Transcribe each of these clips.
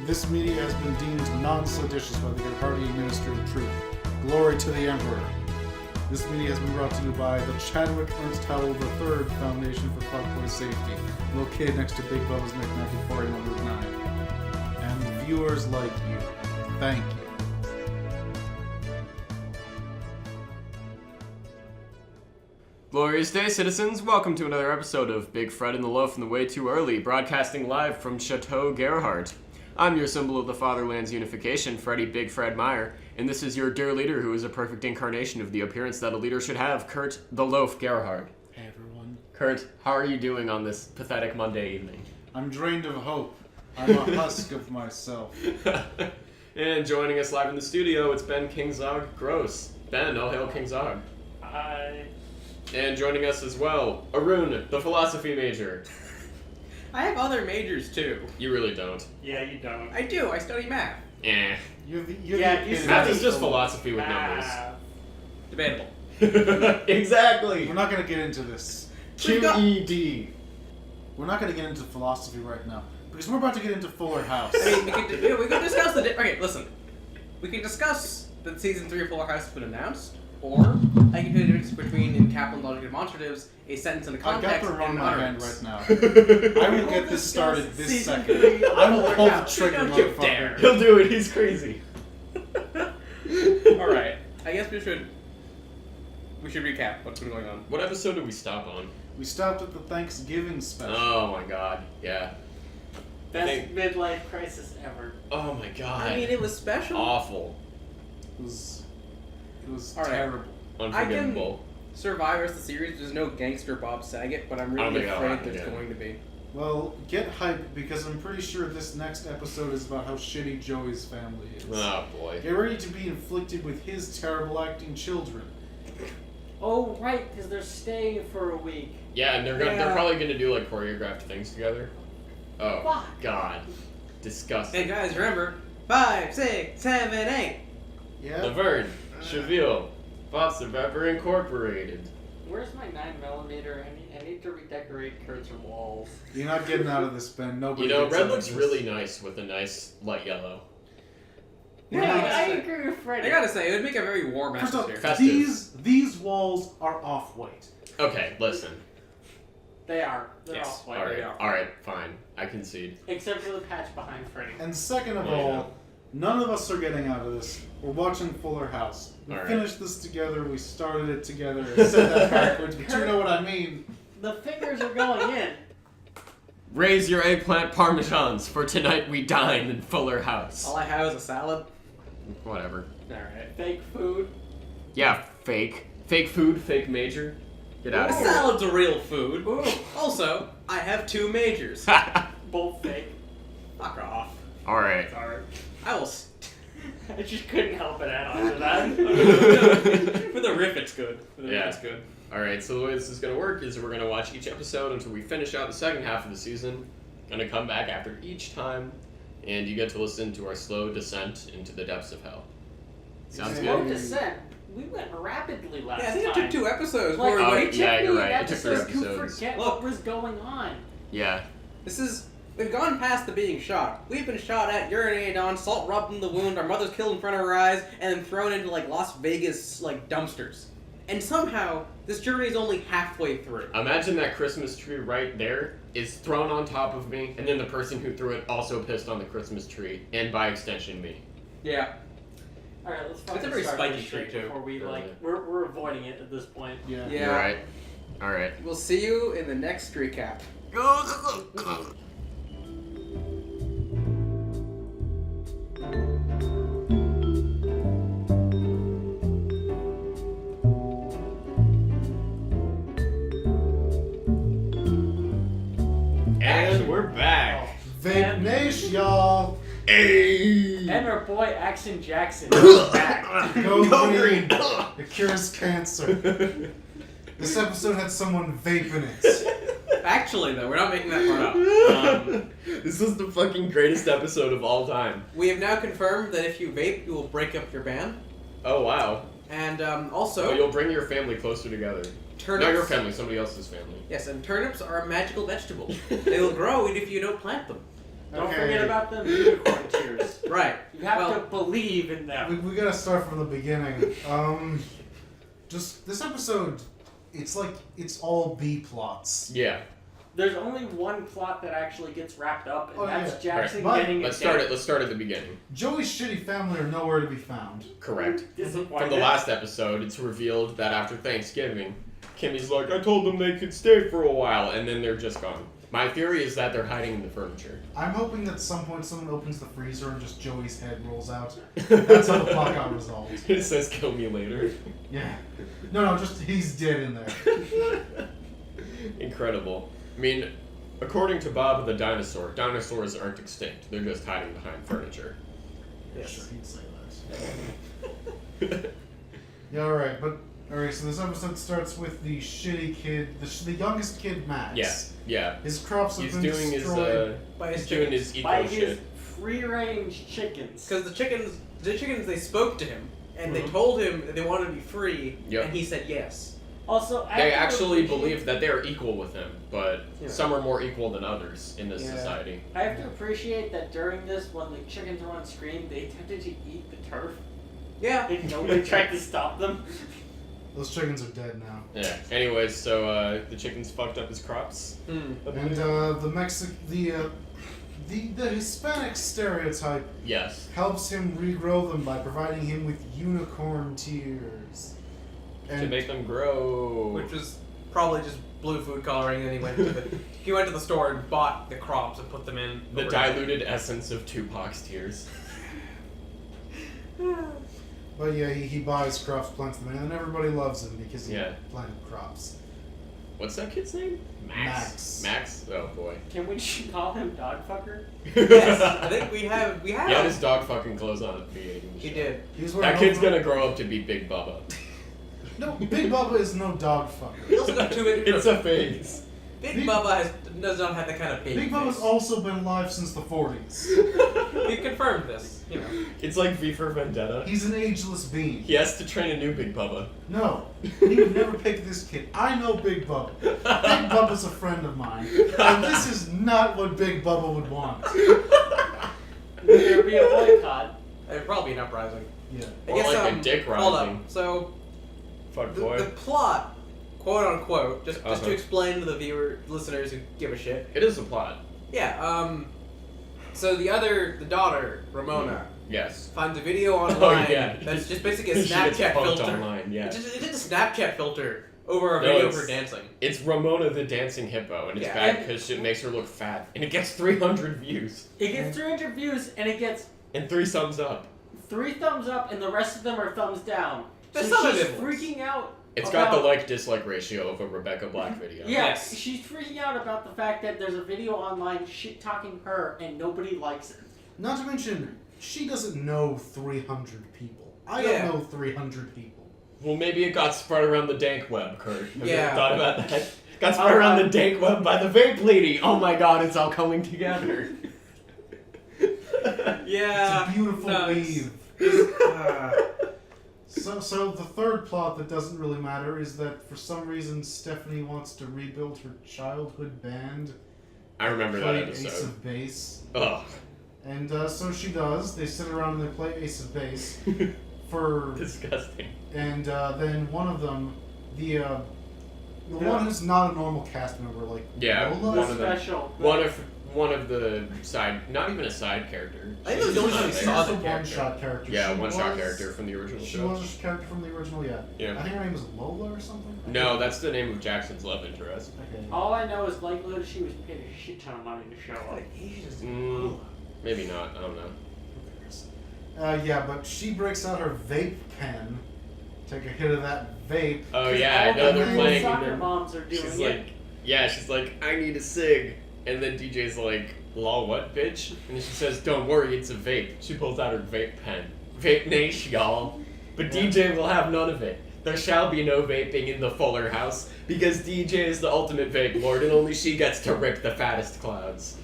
This media has been deemed non-seditious by the Gerhardia Minister of Truth. Glory to the Emperor. This media has been brought to you by the Chadwick Ernst Howell III Foundation for Fuckboy Safety, located next to Big Bubba's McNuggety 41 Route 9. And viewers like you. Thank you. Glorious day, citizens. Welcome to another episode of Big Fred and the Loaf and the Way Too Early, broadcasting live from Chateau Gerhard. I'm your symbol of the fatherland's unification, Freddie Big Fred Meyer, and this is your dear leader who is a perfect incarnation of the appearance that a leader should have, Kurt The Loaf Gerhard. Hey everyone. Kurt, how are you doing on this pathetic Monday evening? I'm drained of hope. I'm a husk of myself. And joining us live in the studio, it's Ben Kingzog Gross. Ben, all hail Kingzog. Hi. And joining us as well, Arun, the philosophy major. I have other majors too. You really don't. Yeah, you don't. I do. I study math. Eh. You're Yeah, the you epitome Math of is just philo- philosophy with numbers. Debatable. Exactly. We're not going to get into this. We've got- QED. We're not going to get into philosophy right now because we're about to get into Fuller House. I mean, we could discuss the. Okay, listen. We can discuss that season 3 of Fuller House has been announced, or I can do the difference between in capital logic demonstratives a sentence in a I got context the wrong and in my an hand utterance. right now. I will get this started this Season second. 3 of I will Fuller pull the House. trigger, Don't you motherfucker. dare. He'll do it. He's crazy. All right. I guess we should recap what's been going on. What episode did we stop on? We stopped at the Thanksgiving special. Oh my god. Yeah. Best think- midlife crisis ever. Oh my god. I mean, it was special. Awful. It was All right. terrible. Unforgivable. Survivor is the series. There's no gangster Bob Saget, but I'm I don't really think that'll afraid happen there's again. going to be. Well, get hyped because I'm pretty sure this next episode is about how shitty Joey's family is. Oh boy. Get ready to be inflicted with his terrible acting children. Oh, right, because they're staying for a week. Yeah, and they're Yeah. probably gonna do like choreographed things together. Oh Fuck. god. Disgusting. Hey guys, remember 5, 6, 7, 8. Yeah? Laverne, Cheville, Bob Survivor Incorporated. Where's my 9mm? I need to redecorate Kurt's walls. You're not getting out of this, Ben. Nobody You know, gets red out of looks this. really nice with a nice light yellow. Yeah, Yeah, I I gotta say- agree with Freddie. I gotta say, it would make a very warm First off, atmosphere. Festive. these walls are off-white. Okay, listen. They are. They're Yes. all white. Alright, they are. alright, fine. I concede. Except for the patch behind Freddie. And second of Yeah. all, none of us are getting out of this. We're watching Fuller House. We All right. finished this together. We started it together. I said that backwards, but you know what I mean. The fingers are going in. Raise your eggplant parmesans, for tonight we dine in Fuller House. All I have is a salad. Whatever. Alright. Fake food. Yeah, fake. Fake food, fake major. Get out A of here. salad's a real food. Ooh. Also, I have 2 majors. Both fake. Fuck off. Alright. Sorry. I will. I just couldn't help it after that. For the riff, it's good. For the Yeah. riff, it's good. Alright, so the way this is going to work is we're going to watch each episode until we finish out the second half of the season. Going to come back after each time, and you get to listen to our slow descent into the depths of hell. Sounds Yeah. Slow good? descent. We went rapidly last Yeah, I think it time. took 2 episodes. Like, before we Oh, went- yeah, you're me right. It took 3 episodes to episodes. forget Look. what was going on. Yeah. This is. We've gone past the being shot. We've been shot at, urinated on, salt rubbed in the wound, our mother's killed in front of our eyes, and then thrown into like Las Vegas like dumpsters. And somehow this journey is only halfway through. Imagine that Christmas tree right there is thrown on top of me, and then the person who threw it also pissed on the Christmas tree, and by extension me. Yeah. All right, let's a fucking very start spiky this shit tree, too. before we Really. we're avoiding it at this point. Yeah. Yeah. You're right. Alright. We'll see you in the next recap. And we're back. Vape Nation, y'all. Hey! And our boy Action Jackson is back. Go green. It cures cancer. This episode had someone vape in it. Actually, though, we're not making that part up. This is the fucking greatest episode of all time. We have now confirmed that if you vape, you will break up your band. Oh, wow. And So also, you'll bring your family closer together. turnips. Not your family, somebody else's family. Yes, and turnips are a magical vegetable. They will grow even if you don't plant them. Don't Okay. forget about the unicorn tears. Right. You have Well, to believe in them. We gotta start from the beginning. Just this episode, it's like it's all B plots. Yeah. There's only one plot that actually gets wrapped up, and Oh, that's yeah. Jackson Right. getting Let's a start date. it. Let's start at the beginning. Joey's shitty family are nowhere to be found. Correct. Disappointed. From the last episode, it's revealed that after Thanksgiving, Kimmy's like, I told them they could stay for a while, and then they're just gone. My theory is that they're hiding in the furniture. I'm hoping that at some point someone opens the freezer and just Joey's head rolls out. That's how the plot got resolved. It says kill me later. Yeah. No, just he's dead in there. Incredible. I mean, according to Bob the dinosaur, dinosaurs aren't extinct. They're just hiding behind furniture. Sure, he'd say that. Yeah, alright, so this episode starts with the shitty kid, the youngest kid, Max. Yeah. His crops have He's been doing destroyed. By his he's doing chickens. his By eco his shit. free-range chickens. Because the chickens, they spoke to him, and they Mhm. told him that they wanted to be free, Yep. and he said yes. Also, I They have to actually appreciate- believe that they're equal with him, but Yeah. some are more equal than others in this Yeah. society. I have to appreciate that during this, when the chickens were on screen, they attempted to eat the turf. Yeah. And nobody tried to stop them. Those chickens are dead now. Yeah. Anyways, so the chickens fucked up his crops. Hmm. And the Hispanic stereotype Yes. helps him regrow them by providing him with unicorn tears. To make them grow. Which was probably just blue food coloring, and he went to the store and bought the crops and put them in. The overnight. diluted essence of Tupac's tears. But yeah, he buys crops, plants them in, and everybody loves him because he Yeah. planted crops. What's that kid's name? Max. Max? Oh boy. Can we call him Dogfucker? Yes, I think we have. He had his dog fucking clothes on at the beginning of the He show. did. He was wearing That kid's over- gonna grow up to be Big Bubba. No, Big Bubba is no dog He fucker. also got too many. It's a phase. Big Big- Bubba does not have that kind of baby Big Bubba's face. also been alive since the 40s. We confirmed this. You know. It's like V for Vendetta. He's an ageless being. He has to train a new Big Bubba. No, he would never pick this kid. I know Big Bubba. Big Bubba's a friend of mine. And this is not what Big Bubba would want. Would there be a boycott? It'd probably be an uprising. Yeah. Or like a dick Hold rising. up. So Fuck the boy. plot, quote unquote, just Uh-huh. to explain to the listeners who give a shit. It is a plot. Yeah. So the daughter, Ramona, Yes. finds a video online Oh, yeah. that's just basically a She gets Snapchat punked filter. online, yeah. It's just a Snapchat filter over a No, video of it's- her dancing. It's Ramona the Dancing Hippo, and it's Yeah. bad because it makes her look fat. And it gets 300 views. It gets 300 views, and it gets And 3 thumbs up. 3 thumbs up, and the rest of them are thumbs down. There's So some she's ambivalence. freaking out. It's got the about- like-dislike ratio of a Rebecca Black video. Yeah, Yes. she's freaking out about the fact that there's a video online shit-talking her, and nobody likes it. Not to mention, she doesn't know 300 people. I Yeah. don't know 300 people. Well, maybe it got spread around the dank web, Kurt. Have you Yeah. ever thought about that? Got spread around the dank web by the vape lady. Oh my god, it's all coming together. Yeah. It's a beautiful no, weave. it's- So the third plot that doesn't really matter is that for some reason Stephanie wants to rebuild her childhood band. I remember that played Ace episode. of Base. Ugh. And so she does. They sit around and they play Ace of Base for, Disgusting. and then one of them, the one who's not a normal cast member, like Yeah, Lola. one of them. Special. One of the side, not even a side character. I think it was the only time we She saw was the a one-shot character. Yeah, She one-shot was- character from the original She show. was a character from the original, yeah. Yeah. I think her name was Lola or something. No, that's the name of Jackson's love interest. Okay. All I know is like Loda, she was paid a shit ton of money to show up. Maybe not. I don't know. Yeah, but she breaks out her vape pen. Take a hit of that vape. Oh yeah, I All know the they're little playing. soccer And then moms are doing she's it. like, yeah, she's like, I need a cig, and then DJ's like, lol, what, bitch? And then she says, don't worry, it's a vape. She pulls out her vape pen. Vape nation, y'all. But Yeah. DJ will have none of it. There shall be no vaping in the Fuller house because DJ is the ultimate vape lord, and only she gets to rip the fattest clouds.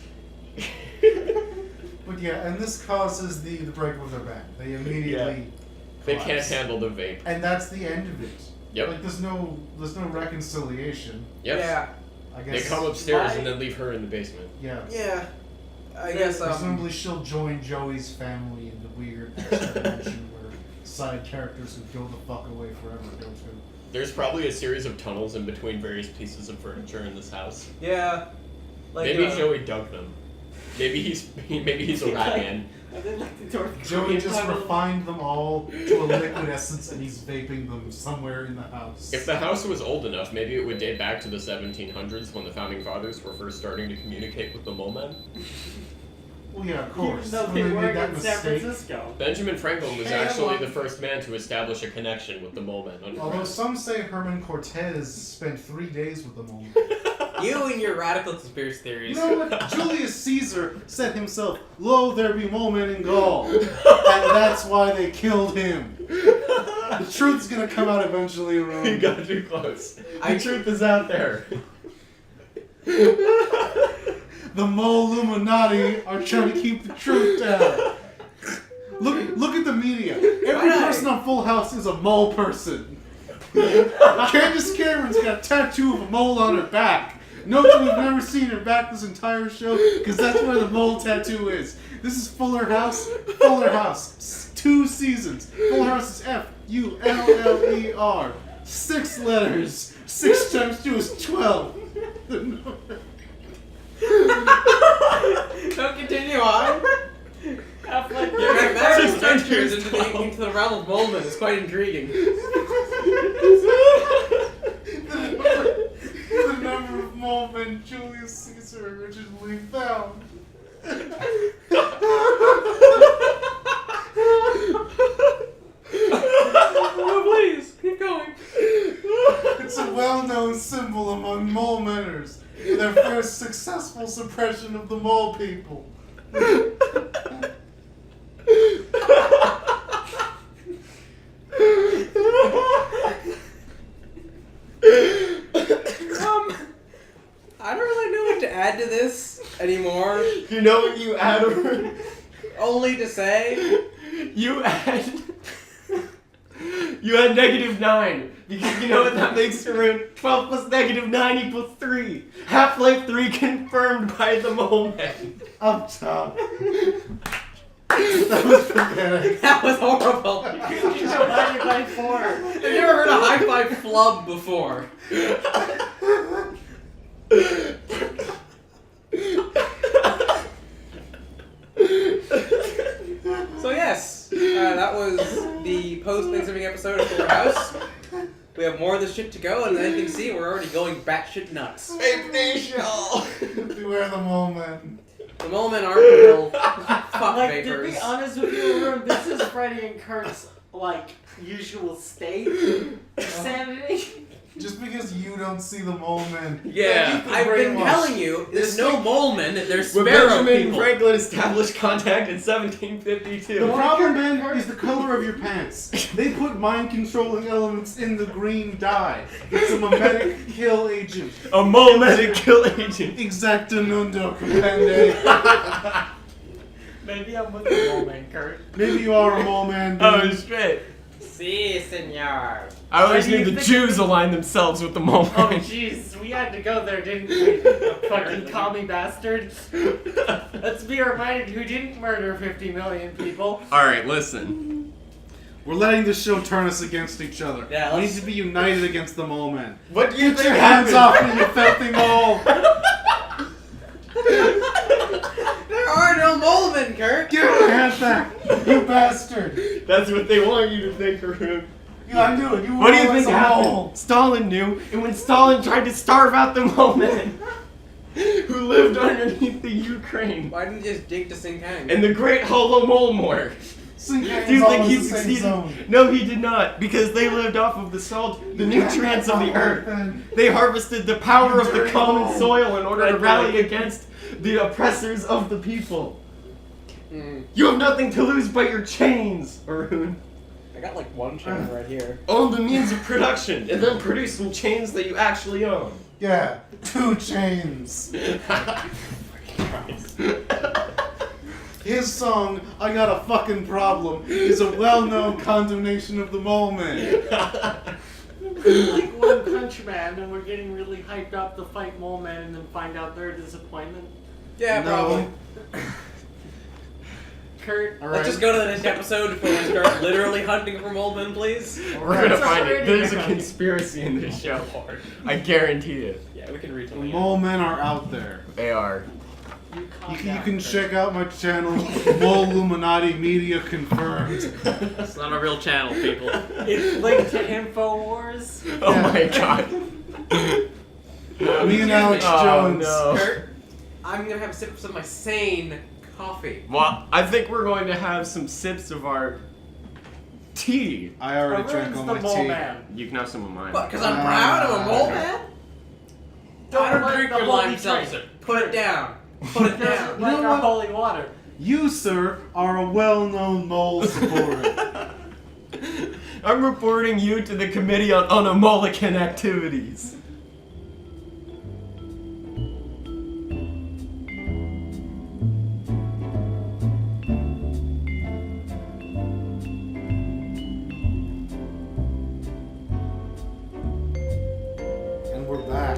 But yeah, and this causes the breakup of their band. They immediately They can't collapse. handle the vape. And that's the end of it. Yep. Like there's no reconciliation. Yep. Yeah. I They guess. come upstairs Why- and then leave her in the basement. Yeah. Yeah. I guess, Presumably she'll join Joey's family in the weird dimension where side characters who go the fuck away forever go to. There's probably a series of tunnels in between various pieces of furniture in this house. Yeah. Like, Maybe Joey dug them. Maybe he's a rat man. I did like the North Joey Korean just tunnel. refined them all to a liquid essence and he's vaping them somewhere in the house. If the house was old enough, maybe it would date back to the 1700s when the founding fathers were first starting to communicate with the mole men. Well, yeah, of course. Even though When they made were that in San mistake. Francisco. Benjamin Franklin was Hey, actually look. the first man to establish a connection with the mole men. Although some say Herman Cortez spent 3 days with the mole. You and your radical conspiracy theories. You know what? Julius Caesar said himself, "Lo, there be mole men in Gaul," and that's why they killed him. The truth's gonna come out eventually, You Arun. got too close. The truth is out there. The moleluminati are trying to keep the truth down. Look at the media. Every person on Full House is a mole person. Candace Cameron's got a tattoo of a mole on her back. Note that we've never seen her back this entire show, because that's where the mole tattoo is. This is Fuller House. Fuller House. 2 seasons. Fuller House is Fuller. 6 letters. 6 times 2 is 12. Don't continue on. Half-Life Your Gary. magic ventures into the realm of Molman is quite intriguing. The number of mole men Julius Caesar originally found. Oh, please, keep going. It's a well-known symbol among mole meners. Their first successful suppression of the mole people. I don't really know what to add to this anymore. You know what you add? Only to say, You add -9 because you know what that makes, Arun? 12 plus -9 equals 3. Half-Life 3 confirmed by the mole men. Up top. That was pathetic. that was horrible. You divided by 4. I've never heard a high five flub before. So yes, that was the post-Thanksgiving episode of Fuller House. We have more of this shit to go, and as you can see, we're already going batshit nuts. Vape Nation! Beware the mole men. The moment aren't real. Fuck Like, to vapors. be honest with you, Arun, this is Freddie and Kurt's, like, usual state of sanity. Just because you don't see the mole men. Yeah. I've been brainwashed. telling you, there's no mole men, there's When sparrow Benjamin people. Franklin established contact in The 1752. problem, Ben, is the color of your pants. They put mind-controlling elements in the green dye. It's a mimetic kill agent. A mole medic kill agent. Exacta nundo compende. Maybe I'm with the moment, Kurt. Maybe you are a mole man, dude. Oh shit. Si, senor. I always Why do knew you the think- Jews aligned themselves with the mole Oh, men. jeez, we had to go there, didn't we? Fucking commie bastard. Let's be reminded who didn't murder 50 million people. Alright, listen. We're letting this show turn us against each other. Yeah, we let's- need to be united against the mole men. What do you Get think your hands happened? off me, you filthy mole! There are no mole men, Kurt. Give your hands back, you bastard! That's what they want you to think, Arun. Yeah, I knew it. You were What do you always think a happened? mole. Stalin knew, and when Stalin tried to starve out the mole men who lived underneath the Ukraine Why didn't you just dig to Singhang? and the Great Holodomor. Singhang's Do you think all he in the same succeeded? zone. No, he did not, because they lived off of the salt, the nutrients of the earth. They harvested the power of the common soil in order to rally against the oppressors of the people. You have nothing to lose but your chains, Arun. I got like one chain right here. Own the means of production, and then produce some chains that you actually own. Yeah, 2 chains. His song, I Got a Fucking Problem, is a well-known condemnation of the mole man. Like One Punch Man, and we're getting really hyped up to fight Mole Man and then find out they're a disappointment. Yeah, No. probably. Kurt, All Let's right. just go to the next episode before we start literally hunting for mole men, please. We're gonna It's find it. already There's a done. conspiracy in this show. I guarantee it. Yeah, we can read The something. mole men are out there. They are. You can check out my channel, moleluminati Media Confirmed. It's not a real channel, people. It's linked to InfoWars. Oh my god. Me and Alex Oh, Jones. no. Kurt, I'm gonna have a sip of some of my sane coffee. Well, I think we're going to have some sips of our tea. I already drank Arun's all the my mole tea. man. You can have some of mine. What, because I'm proud I'm a mole man? Don't let drink the your holy lime drink. seltzer. Put it down. Put it Doesn't down. like You know our what? holy water. You, sir, are a well-known mole supporter. I'm reporting you to the Committee on Un-American Activities. And we're back.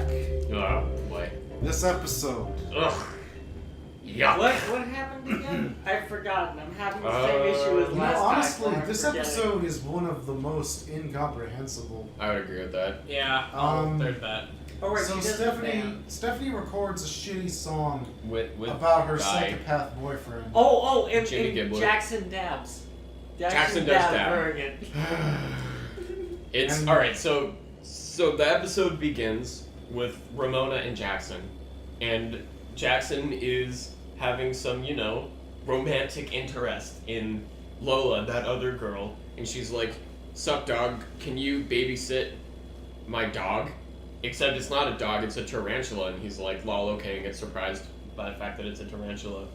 Oh boy. This episode. Ugh. Yuck. What happened again? I've forgotten. I'm having the same issue as You know, last honestly, time. this episode is one of the most incomprehensible. I would agree with that. Yeah, there's that. Oh, wait, So she does the band. Stephanie records a shitty song With about her guy. psychopath boyfriend. Oh, and Jimmy Gibbler. Jackson dabs. Jackson does dab. Bergen. It's And- all right. So the episode begins with Ramona and Jackson, and Jackson is having some, romantic interest in Lola, that other girl, and she's like, "Sup, dog? Can you babysit my dog?" Except it's not a dog; it's a tarantula, and he's like, "Lol, okay," and gets surprised by the fact that it's a tarantula.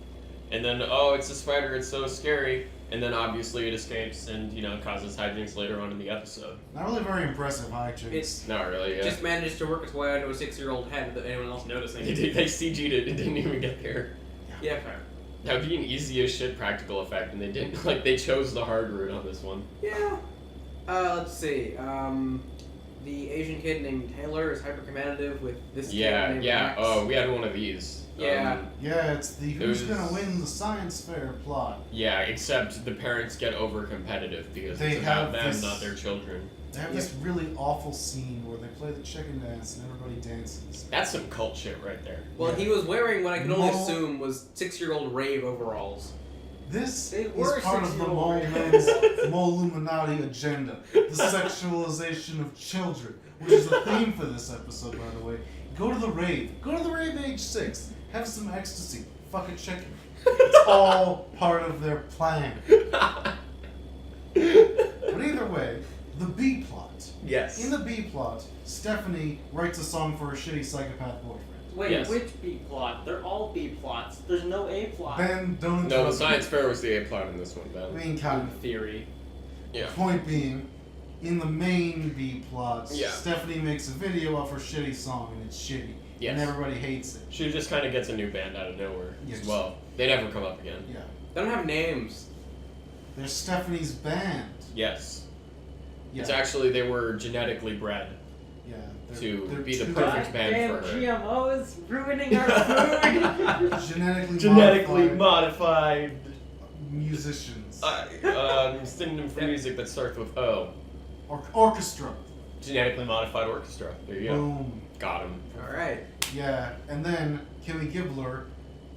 And then, oh, it's a spider, it's so scary. And then obviously it escapes and, causes hijinks later on in the episode. Not really very impressive hijinks. It's Not really, yeah. just managed to work its way onto a 6-year-old head without anyone else noticing. They CG'd it, it didn't even get there. Yeah, fair. That would be an easy as shit practical effect, and they didn't, they chose the hard route on this one. Yeah. Let's see. The Asian kid named Taylor is hypercommutative with this kid Yeah, named yeah, Max. oh, we had one of these. Yeah. Yeah, it's the who's was- gonna win the science fair plot. Yeah, except the parents get over competitive because They it's about have them, this- not their children. They have this really awful scene where they play the chicken dance and everybody dances. That's some cult shit right there. Well, Yeah. he was wearing what I can only Mole- assume was 6-year-old rave overalls. This They is were part of the mole 6-year-old men's moleluminati agenda. The sexualization of children, which is the theme for this episode, by the way. Go to the rave. Go to the rave age 6. Have some ecstasy. Fuck a chicken. It's all part of their plan. But either way, the B plot. Yes. In the B plot, Stephanie writes a song for her shitty psychopath boyfriend. Wait, Yes. which B plot? They're all B plots. There's no A plot. Ben, don't No, the interrupt science me. fair was the A plot in this one, Ben. I mean, kind of. Theory. Yeah. Point being, in the main B plot, Yeah. Stephanie makes a video of her shitty song and it's shitty. Yes. And everybody hates it. She just kind of gets a new band out of nowhere Yes. as well. They never come up again. Yeah. They don't have names. There's Stephanie's band. Yes. Yeah. It's actually, they were genetically bred yeah. to be the two perfect band Damn for her. GMOs ruining our food. genetically, modified. musicians. Synonym for music that starts with O. Orchestra. Genetically modified orchestra. There you go. Boom. Got him. Alright. Yeah. And then Kimmy Gibbler,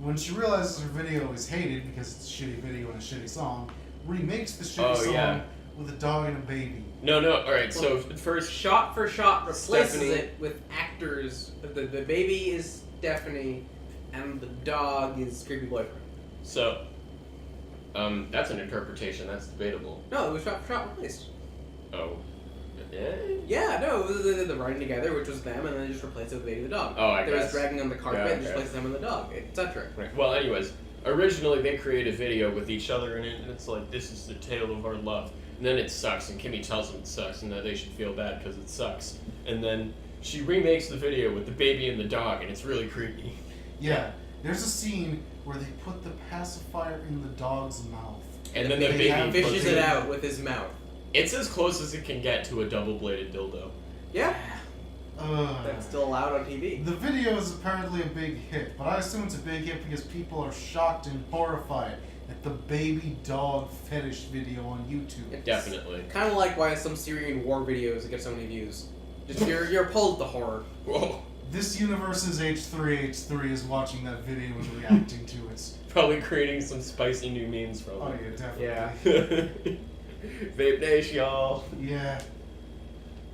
when she realizes her video is hated because it's a shitty video and a shitty song, remakes the shitty Oh, song yeah. with a dog and a baby. No, alright, so first. Shot for shot replaces Stephanie. it with actors. The baby is Stephanie, and the dog is creepy boyfriend. So. That's an interpretation, that's debatable. No, it was shot for shot replaced. Oh. Yeah, no, it was the writing together, which was them, and then they just replaced it with the baby and the dog. Oh, I There was guess. dragging on the carpet, Yeah, and just okay. replaced them and the dog, etc. Right. Well, anyways, originally they created a video with each other in it, and it's like, this is the tale of our love. And then it sucks, and Kimmy tells them it sucks, and that they should feel bad because it sucks. And then she remakes the video with the baby and the dog, and it's really creepy. Yeah. There's a scene where they put the pacifier in the dog's mouth. And then the They baby have Fishes puts it out with his mouth. It's as close as it can get to a double-bladed dildo. Yeah. That's still allowed on TV. The video is apparently a big hit, but I assume it's a big hit because people are shocked and horrified at the baby dog fetish video on YouTube. Definitely. Kind of like why some Syrian war videos get so many views. Just you're appalled at the horror. Whoa. This universe's H3H3 is watching that video and reacting to it. Probably creating some spicy new memes from Oh it. yeah, definitely. Vape Nation, y'all. Yeah.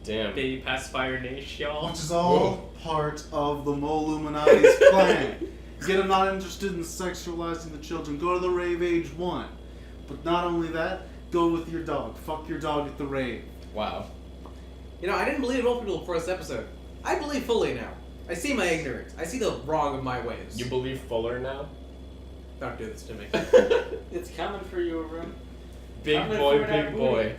Damn. Baby pacifier nation, y'all. Which is all part of the moleluminati's plan. Get them not interested in sexualizing the children. Go to the rave age 1. But not only that, go with your dog. Fuck your dog at the rave. Wow. You know, I didn't believe most people before this episode. I believe fully now. I see my ignorance. I see the wrong of my ways. You believe Fuller now? Don't do this to me. It's coming for you, Arun. Big Coming boy, for that big boy.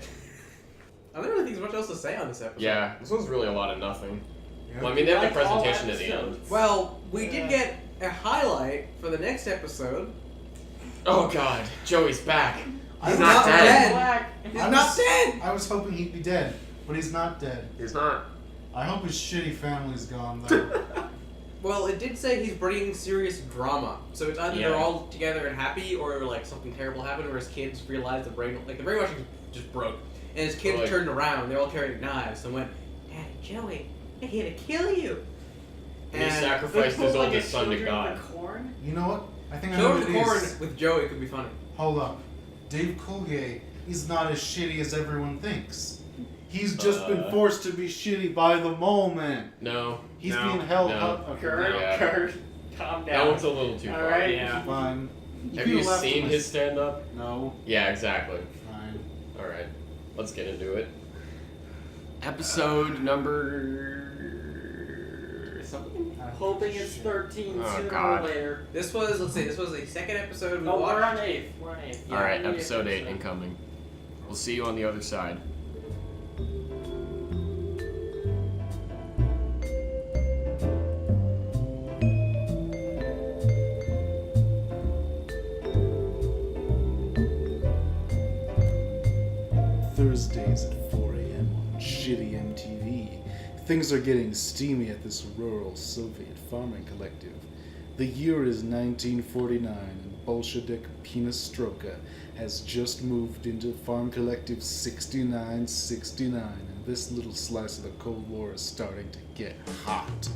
I don't really think there's much else to say on this episode. Yeah, this one's really a lot of nothing. Yeah. Well, I mean, they have the Like all presentation at the end. episodes. Well, we Yeah. did get a highlight for the next episode. Oh god, Joey's back. I'm He's not dead. dead. Black. He's not dead! I was hoping he'd be dead, but he's not dead. He's not. I hope his shitty family's gone, though. Well, it did say he's bringing serious drama. So it's either Yeah. they're all together and happy, or like something terrible happened, or his kids realized the brainwashing just broke. And his kids Like- turned around, they're all carrying knives, and went, Daddy, Joey, they're here to kill you. And he And sacrificed They his pulled, like, oldest a son to Children God. of the Corn. You know what? I think I know Children what of it Corn is. with Joey could be funny. Hold up. Dave Coulier is not as shitty as everyone thinks. He's just been forced to be shitty by the mole man. No. He's No. being held No. up. Okay, Kurt, Yeah. Kurt, calm That down. one's a little too All far. right. Yeah. fine. Have can you laugh seen at his stand-up? No. Yeah, exactly. Fine. Alright, let's get into it. Episode number... something? I'm hoping it's 13 Oh, sooner God. or later. This was the second episode we Oh, we're watched. on 8th. We're on 8th. Yeah, Alright, we need episode 8 episode. incoming. We'll see you on the other side. Thursdays at 4 a.m. on shitty MTV. Things are getting steamy at this rural Soviet farming collective. The year is 1949 and Bolshevik Perestroika has just moved into Farm Collective 6969, and this little slice of the Cold War is starting to get hot.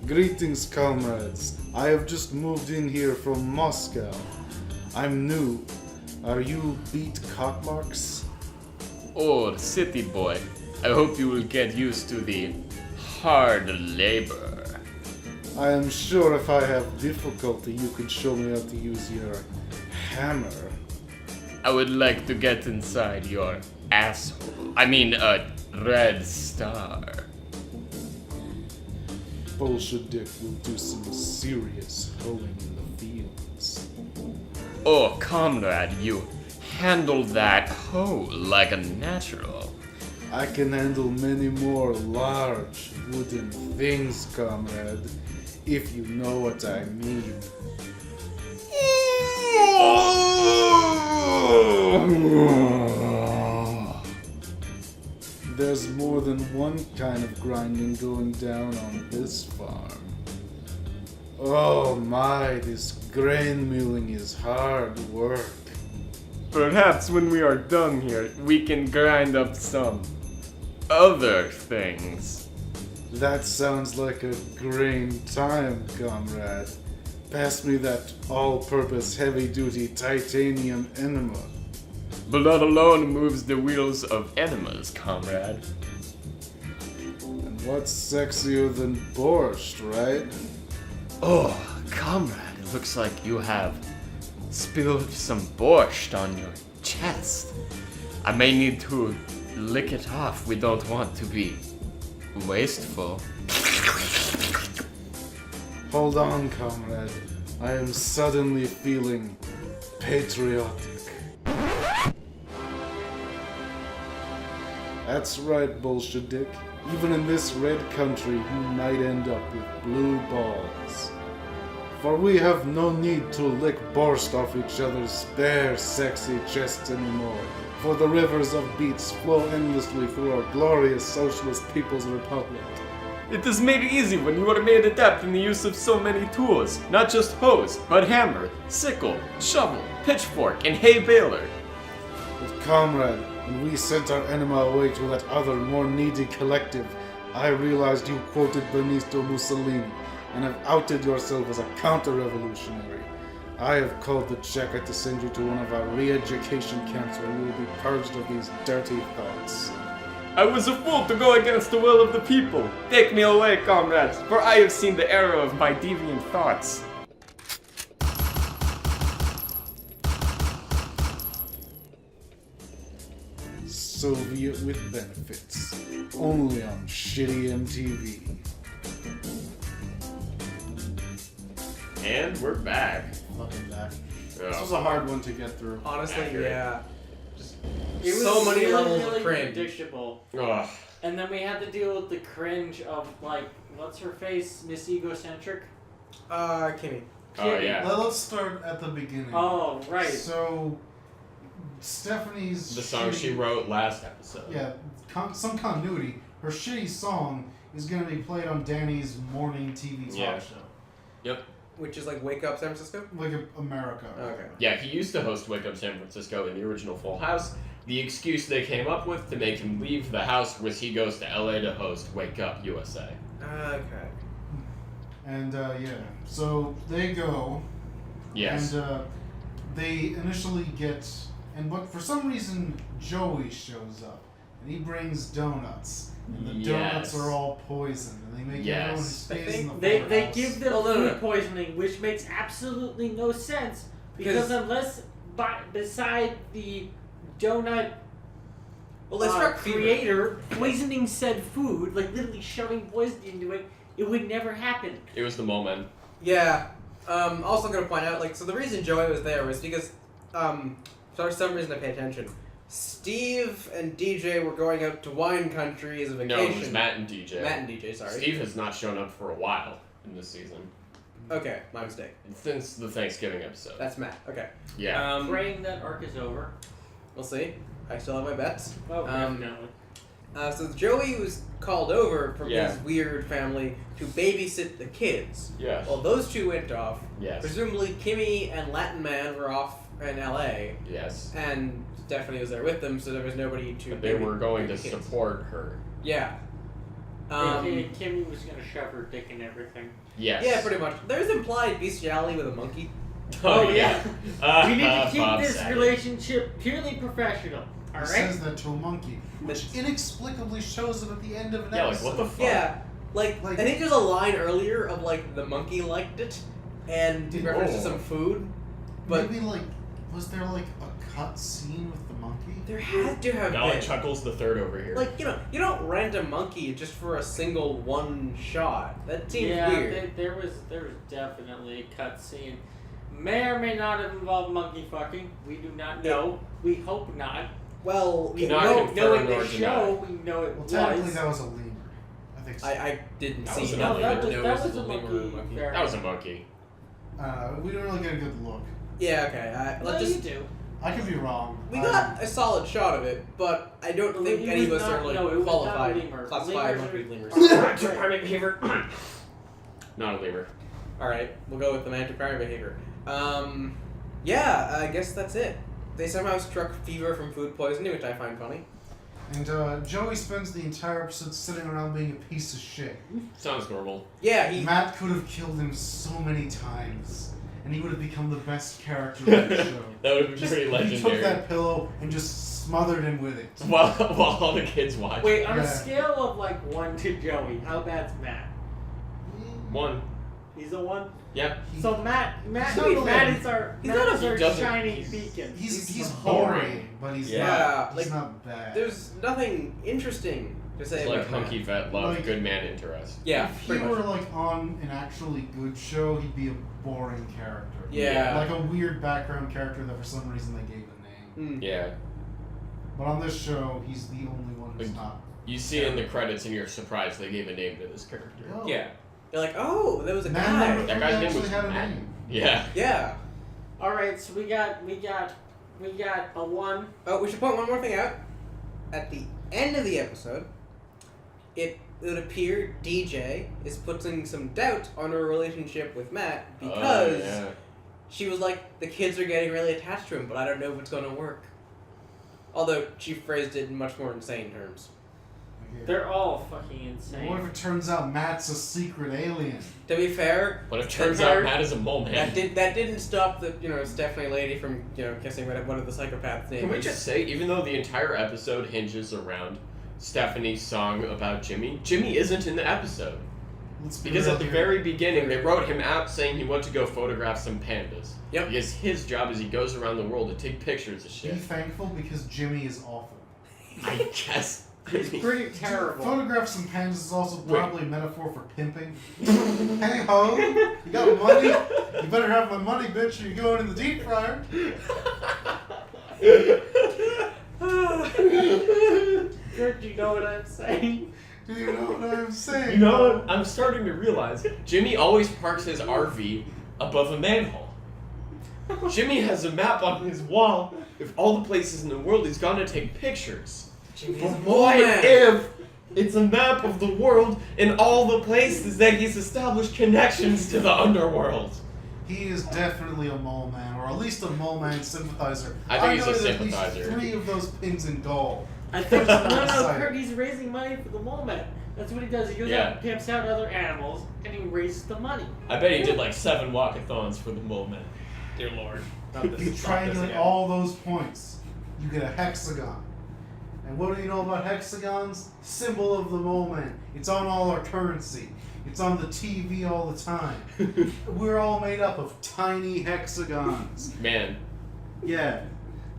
Greetings, comrades. I have just moved in here from Moscow. I'm new. Are you beat cockmarks? Oh, city boy. I hope you will get used to the hard labor. I am sure if I have difficulty, you could show me how to use your hammer. I would like to get inside your asshole. I mean, a red star. Bolshevik will do some serious hoeing in the fields. Oh, comrade, you handle that hoe like a natural. I can handle many more large wooden things, comrade, if you know what I mean. There's more than one kind of grinding going down on this farm. Oh my, this grain milling is hard work. Perhaps when we are done here, we can grind up some other things. That sounds like a grain time, comrade. Pass me that all-purpose heavy-duty titanium enema. Blood alone moves the wheels of enemas, comrade. And what's sexier than borscht, right? Oh, comrade, it looks like you have spilled some borscht on your chest. I may need to lick it off. We don't want to be wasteful. Hold on, comrade. I am suddenly feeling patriotic. That's right, Bolshevik. Even in this red country, you might end up with blue balls. For we have no need to lick borscht off each other's bare, sexy chests anymore. For the rivers of beets flow endlessly through our glorious Socialist People's Republic. It is made easy when you are made adept in the use of so many tools. Not just hose, but hammer, sickle, shovel, pitchfork, and hay baler. But comrade, when we sent our enema away to that other, more needy collective, I realized you quoted Benito Mussolini and have outed yourself as a counter-revolutionary. I have called the Cheka to send you to one of our re-education camps where you will be purged of these dirty thoughts. I was a fool to go against the will of the people. Take me away, comrades, for I have seen the error of my deviant thoughts. Soviet with benefits. Only on shitty MTV. And we're back. Welcome back. This Oh. was a hard one to get through. Honestly, Accurate. yeah. It was So many really, levels of really cringe. predictable. Ugh. And then we had to deal with the cringe of, like, what's her face? Miss Egocentric? Kimmy. Oh, yeah. Well, let's start at the beginning. Oh, right. So, Stephanie's The song she shitty- wrote last episode. Yeah, some continuity. Her shitty song is going to be played on Danny's morning TV talk Yeah. show. Yep. Which is like Wake Up San Francisco? Like America. Okay. Yeah, he used to host Wake Up San Francisco in the original Full House. The excuse they came up with to make him leave the house was he goes to LA to host Wake Up USA. Okay. And, yeah. So, they go. Yes. And, they initially get... But for some reason, Joey shows up. And he brings donuts. And the donuts Yes. are all poisoned. And they make Yes. everyone who I stays think in the They Fuller House. give them Oh, no, no, food no. poisoning, which makes absolutely no sense. Because unless, beside the donut Well, they struck fever. creator poisoning said food, like literally shoving poison into it, it would never happen. It was the moment. Yeah. Also gonna point out, like, so the reason Joey was there was because, for some reason I pay attention. Steve and DJ were going out to wine country as a vacation. No, it was Matt and DJ. Matt and DJ, sorry. Steve has not shown up for a while in this season. Okay, my mistake. Since the Thanksgiving episode. That's Matt. Okay. Yeah. Praying that arc is over. We'll see. I still have my bets. Oh, Um, definitely. So Joey was called over from Yeah. his weird family to babysit the kids. Yes. Well, those two went off. Yes. Presumably Kimmy and Latin Man were off in LA, Yes. and Stephanie was there with them, so there was nobody to. But they were going to baby kids. support her. Yeah. Kimmy was gonna shove her dick in everything. Yes. Yeah, pretty much. There's implied bestiality with a monkey. Oh, yeah. yeah. We need to keep Bob this Saget. relationship purely professional. He Alright? says that to a monkey, which inexplicably shows up at the end of an Yeah, like episode. what the fuck? Yeah. Like, Like- I think there's a line earlier of like the monkey liked it, and Did- reference to Oh. some food. But Maybe, like, was there, like, a cut scene with the monkey? there had to have Alec been. Chuckles the third over here. Like, you don't rent a monkey just for a single one shot. That seems Yeah, weird. there was definitely a cut scene. May or may not have involved monkey fucking. We do not know. We hope not. Well, We Not know, confirmed knowing nor the show, we know it Well, was. technically that was a lemur. I think so. I didn't That see was nothing. another- that was, No, that it was a lemur monkey. that was a monkey. We don't really get a good look. Yeah, okay. Well, Let's you just. do. I could be wrong. We got a solid shot of it, but I don't think It any of was us not- are like no, it was not a qualified, lemur. classified Lemurs monkey are- lemurs. Not a lemur. All right, we'll go with the anti-primary behavior. Yeah, I guess that's it. They somehow struck fever from food poisoning, which I find funny. And Joey spends the entire episode sitting around being a piece of shit. Sounds normal. Yeah, he. Matt could have killed him so many times, and he would have become the best character of the show. That would be Just, pretty he legendary. took that pillow and just smothered him with it. While all the kids watch. Wait, on Yeah. a scale of like 1 to Joey, how bad's Matt? One. He's a 1? Yep. So Matt He's not really- is our, he's Matt not is a- our he doesn't- shining he's- beacon. He's boring. boring, but he's Yeah. not. like, He's not bad. There's nothing interesting to say It's about like hunky Matt. vet love, Like- good man interest. Yeah, if he pretty were much. like on an actually good show, he'd be a boring character. Yeah. Like a weird background character that for some reason they gave a name. Mm. Yeah. But on this show, he's the only one who's not. You see in the credits and you're surprised they gave a name to this character. Oh. Yeah. They're like, oh, there was a Man, guy. never That guy's name actually was had a Matt. name. Yeah. Yeah. All right, so we got a one. Oh, we should point one more thing out. At the end of the episode, it would appear DJ is putting some doubt on her relationship with Matt because she was like, the kids are getting really attached to him, but I don't know if it's going to work. Although she phrased it in much more insane terms. Yeah. They're all fucking insane. What if it turns out Matt's a secret alien? To be fair, But it turns out Matt is a mole man. that didn't stop the Stephanie lady from kissing one of the psychopaths' names. Can we just say, even though the entire episode hinges around Stephanie's song about Jimmy, Jimmy isn't in the episode. Let's be Because real at the here. very beginning, they wrote him out saying he went to go photograph some pandas. Yep. Because his job is he goes around the world to take pictures of Be shit. thankful because Jimmy is awful. I guess. It's pretty terrible. Photograph some pandas is also probably a metaphor for pimping. Hey ho, you got money? You better have my money, bitch, or you're going in the deep fryer. Kurt, do you know what I'm saying? Do you know what I'm saying? You know what? I'm starting to realize Jimmy always parks his RV above a manhole. Jimmy has a map on his wall of all the places in the world he's gone to take pictures. But what if it's a map of the world and all the places that he's established connections to the underworld? He is definitely a mole man, or at least a mole man sympathizer. I think he's know a at least sympathizer. 3 of those pins in gold. I think no, Excited. Kurt, he's raising money for the mole man. That's what he does. He goes Yeah. out and pimps out other animals, and he raises the money. I bet he did like 7 walkathons for the mole man. Dear Lord. If you triangulate all those points, you get a hexagon. And what do you know about hexagons? Symbol of the mole man. It's on all our currency. It's on the TV all the time. We're all made up of tiny hexagons. Man, Yeah.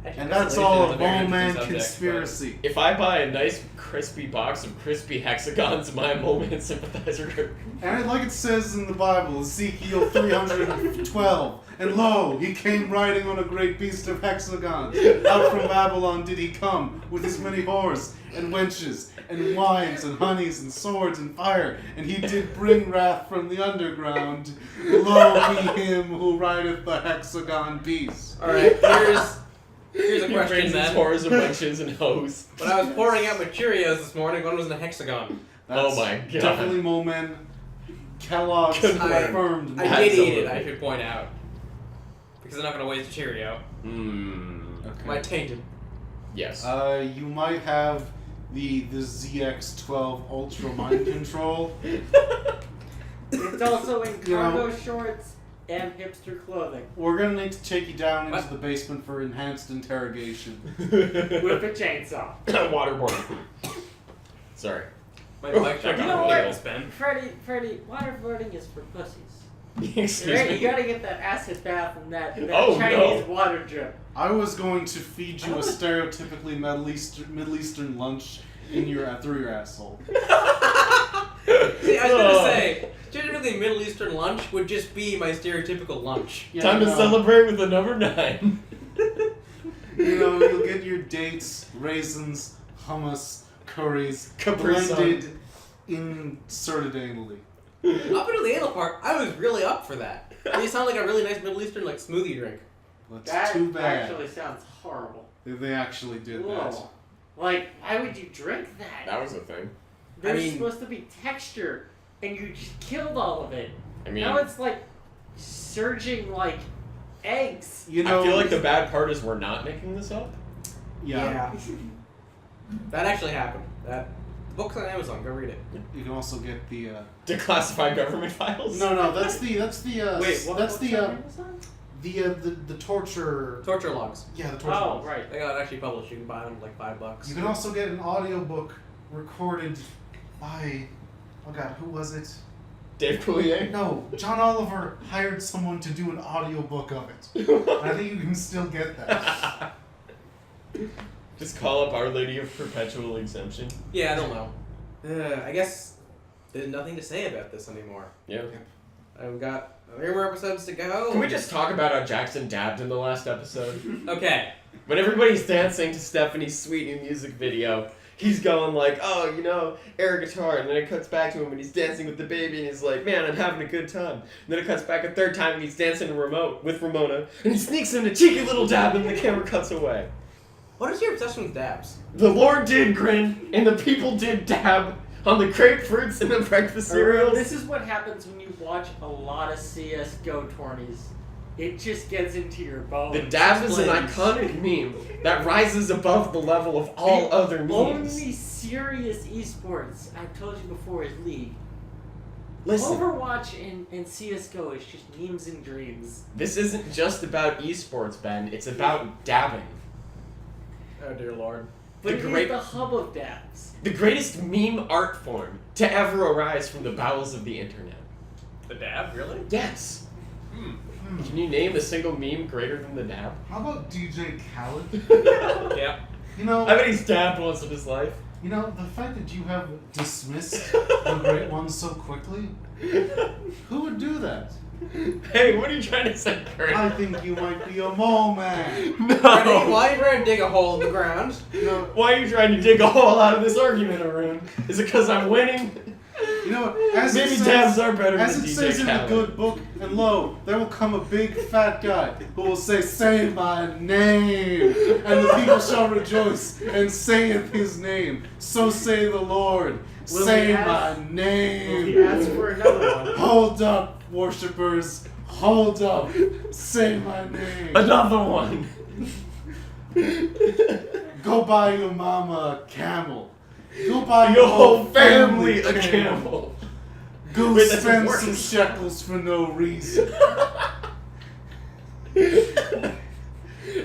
And that's all a mole man subject, conspiracy. if I buy a nice crispy box of crispy hexagons, am I a mole man sympathizer? And like it says in the Bible, Ezekiel 312, and lo, he came riding on a great beast of hexagons. Out from Babylon did he come, with his many whores, and wenches, and wives, and honeys, and swords, and fire. And he did bring wrath from the underground. Lo be him who rideth the hexagon beast. Alright, here's a He question brings his then. whores and wenches and hoes. When I was pouring out my Cheerios this morning, one was in a hexagon. Oh my God. Definitely mole man. Kellogg's confirmed. I did eat Absolutely. it, I should point out. Because I'm not going to waste a Cheerio. Am I tainted? Yes. You might have the ZX12 Ultra Mind Control. It's also in You know- cargo shorts and hipster clothing We're gonna need to take you down into What? the basement for enhanced interrogation. with a chainsaw. Waterboarding. Sorry. My bike check You on know the what? needles, Ben. Freddie, waterboarding is for pussies. Excuse Right? me. You gotta get that acid bath and that Oh, Chinese no. water drip. I was going to feed you a stereotypically Middle Eastern lunch in your through your asshole. See, I was going to say, typically Middle Eastern lunch would just be my stereotypical lunch. Yeah, Time to no. celebrate with the number 9. You know, you'll get your dates, raisins, hummus, curries, Capri Sun. blended, inserted anally. Up into the anal part, I was really up for that. You sound like a really nice Middle Eastern smoothie drink. That's That too bad. actually sounds horrible. They actually did that. Whoa. Like, why would you drink that? That was a thing. There's I mean- supposed to be texture, and you just killed all of it. I mean, Now it's like surging like eggs. You know, I feel like the bad part is we're not making this up. yeah. That actually happened. The book's on Amazon. Go read it. You can also get the. Declassified government files? No, that's the. Wait, what? That's what's the. on Amazon? The torture. Torture logs. Yeah, the torture. Oh, logs. right. They got actually published. You can buy them for like $5. You can also get an audiobook recorded by. Oh God, who was it? Dave Coulier? No, John Oliver hired someone to do an audiobook of it. I think you can still get that. Just call up Our Lady of Perpetual Exemption. Yeah, I don't know. I guess there's nothing to say about this anymore. Yeah. We've got 3 more episodes to go. Can we just talk about how Jackson dabbed in the last episode? Okay. When everybody's dancing to Stephanie's sweet new music video, he's going like, oh, you know, air guitar, and then it cuts back to him and he's dancing with the baby and he's like, man, I'm having a good time. And then it cuts back a third time and he's dancing with Ramona and he sneaks in a cheeky little dab and the camera cuts away. What is your obsession with dabs? The Lord did grin and the people did dab on the grapefruits and the breakfast cereals. This is what happens when you watch a lot of CSGO tourneys. It just gets into your bones. The dab is an iconic meme that rises above the level of all other memes. Only serious esports, I've told you before, is League. Listen, Overwatch and CSGO is just memes and dreams. this isn't just about esports, Ben. It's about dabbing. Oh dear lord. But The it great- is the hub of dabs. The greatest meme art form to ever arise from the bowels of the internet. The dab, really? Yes. Can you name a single meme greater than the dab? How about DJ Khaled? Yeah. You know, I bet he's dabbed once in his life. you know, the fact that you have dismissed the great one so quickly, who would do that? Hey, what are you trying to say, Kurt? I think you might be a mole man. Freddie, No. why are you trying to dig a hole in the ground? You know, Why are you trying to dig a hole out of this argument, Arun? Is it because I'm winning? you know, as Maybe it dabs says, are better as than it DJ says in the Khaled. good book, and lo, there will come a big fat guy who will say my name, and the people shall rejoice, and saith his name. So say the Lord, Will say he my ask- Will name. he ask for another one? Hold up, worshippers. Hold up. Say my name. Another one. Go buy your mama a camel. Go buy Your whole family a camel. Go Wait, that's spend worse. some shekels for no reason.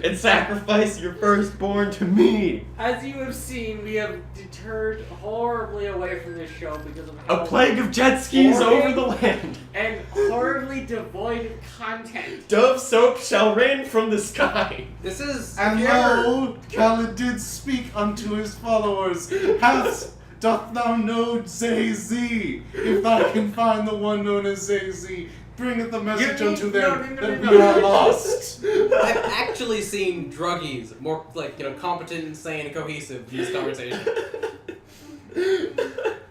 And sacrifice your firstborn to me. As you have seen, we have deterred horribly away from this show because of A plague of jet skis over the land. and horribly devoid of content. Dove soap shall rain from the sky. This is. And if you ever- lo, Khaled did speak unto his followers. Doth thou know Zay-Z? If thou can find the one known as Zay-Z, bringeth the message Give me- unto no, them no, that no, we no. are lost. I've actually seen druggies more competent, sane, and cohesive in this conversation.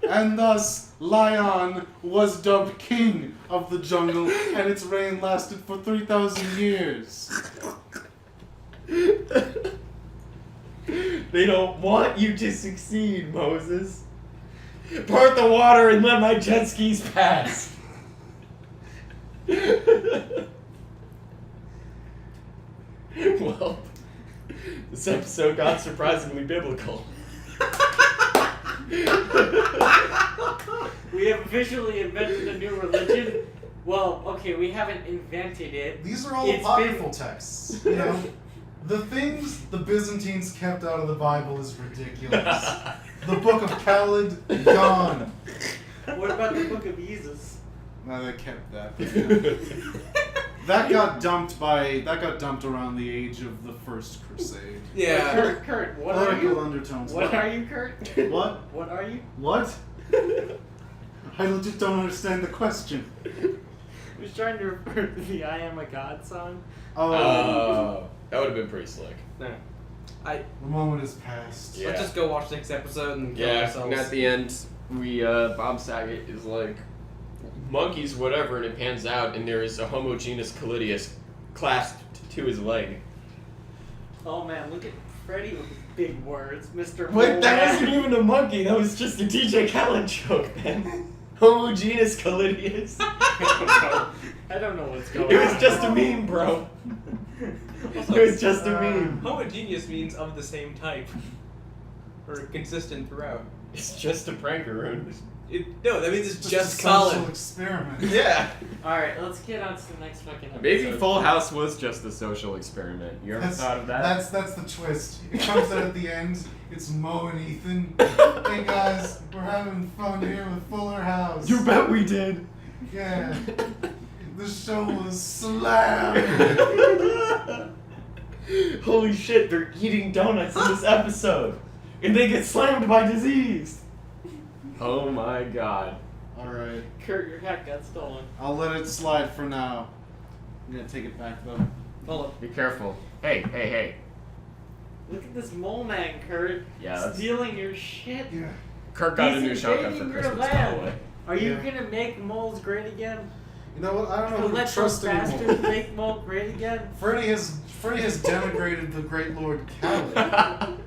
And thus, Lion was dubbed king of the jungle, and its reign lasted for 3,000 years. They don't want you to succeed, Moses. Part the water and let my jet skis pass. Well, this episode got surprisingly biblical. We have officially invented a new religion. Well, okay, we haven't invented it. These are all It's apocryphal texts. You know, the things the Byzantines kept out of the Bible is ridiculous. The Book of Khaled, gone. What about the Book of Jesus? No, they kept that. That got dumped around the age of the First Crusade. Yeah. Kurt, what are Political you? undertones. What are you, Kurt? What? What are you? What? I just don't understand the question. I was trying to refer to the I Am a God song. Oh, That would have been pretty slick. No. the moment is past. Yeah. Let's just go watch the next episode and kill Yeah, ourselves. and at the end, Bob Saget is like, monkeys, whatever, and it pans out, and there is a homogeneous Callidius clasped to his leg. Oh man, look at Freddie with his big words, Mr. Wait, that Moleman. wasn't even a monkey, that was just a DJ Khaled joke, man. Homogeneous Callidius. I don't know what's going on. It was just a meme, bro. It was just a meme. Homogeneous means of the same type. Or consistent throughout. It's just a prank, Arun. No, that means it's Just just a social solid. experiment. Yeah. Alright, let's get on to the next fucking episode. Maybe Full House was just a social experiment. You ever thought of that? That's the twist. It comes out at the end. It's Mo and Ethan. Hey guys, we're having fun here with Fuller House. You bet we did. Yeah. The show was slammed. Holy shit, they're eating donuts in this episode. And they get slammed by disease. Oh my god. Alright. Kurt, your hat got stolen. I'll let it slide for now. I'm gonna take it back though. Hold up. Be careful. Hey. Look at this mole man, Kurt. Yeah, that's- Stealing your shit. Yeah. Kirk got a He's new shotgun for invading your Christmas, by the land. way. Are you Yeah. gonna make moles great again? You know what? I don't know who to Let those trust bastards anymore. make moles great again? Freddie has denigrated the great Lord Khaled.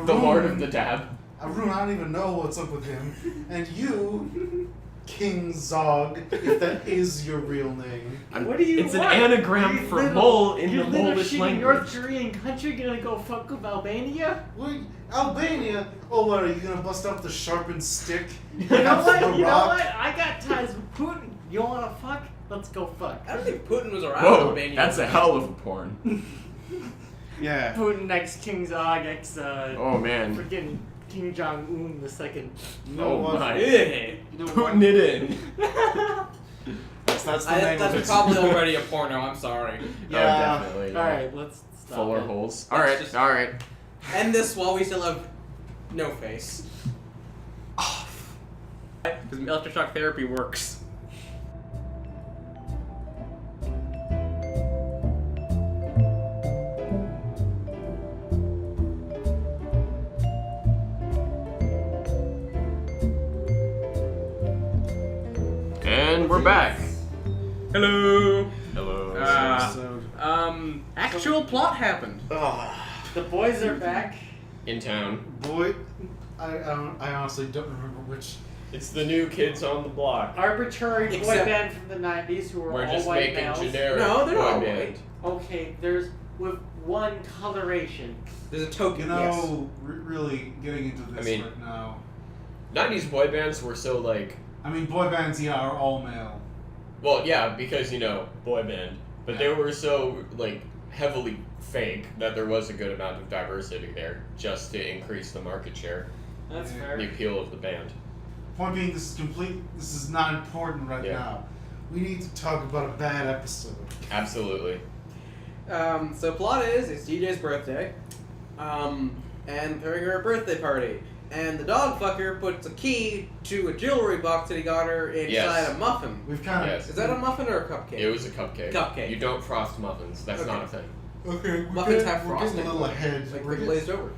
The Lord of the Dab. Arun, I don't even know what's up with him. And you, King Zog, if that is your real name. What do you It's want? an anagram You for little- mole in you the little Polish shitty language. North Korean country gonna go fuck with Albania? What? Albania? Oh, what, are you gonna bust out the sharpened stick? You know Have what? the You know rock? what? I got ties with Putin. You wanna fuck? Let's go fuck. I don't think Putin was around Whoa, Albania. that's a hell of a porn. Yeah. Putin ex King Zog ex Oh man. freaking King Jong Un the second. You know Oh what? my. Yeah. You know what? Putting it in. That's the name of That's it. probably already a porno, I'm sorry. Yeah. Oh, definitely. Yeah. Alright, let's stop. Fuller it. holes. Let's Alright, just- alright. End this while we still have no face. Because electroshock therapy works. And we're back. Hello. Hello. Episode. Actual plot happened. The boys are back. In town. Boy, I honestly don't remember which. It's the new kids on the block. Arbitrary boy Except- band from the 90s who were We're all just white making males. generic No, they're boy not band. white. Okay, there's with one coloration. There's a token, You know, really getting into this I mean- right now. 90s boy bands were so like, I mean, boy bands, yeah, are all male. well, yeah, because you know, boy band. But they Yeah. were so like heavily fake that there was a good amount of diversity there, just to increase the market share, That's Yeah. fair. the appeal of the band. Point being, this is not important right Yeah. now. We need to talk about a bad episode. Absolutely. So plot is, it's DJ's birthday, and throwing her a birthday party. And the dog fucker puts a key to a jewelry box that he got her inside Yes. a muffin. We've kind of. Yes. Is that a muffin or a cupcake? It was a cupcake. Cupcake. You don't frost muffins. That's Okay. not a thing. Okay, Muffins have we're getting frosting. a little ahead. Like we're, they're get- glazed over.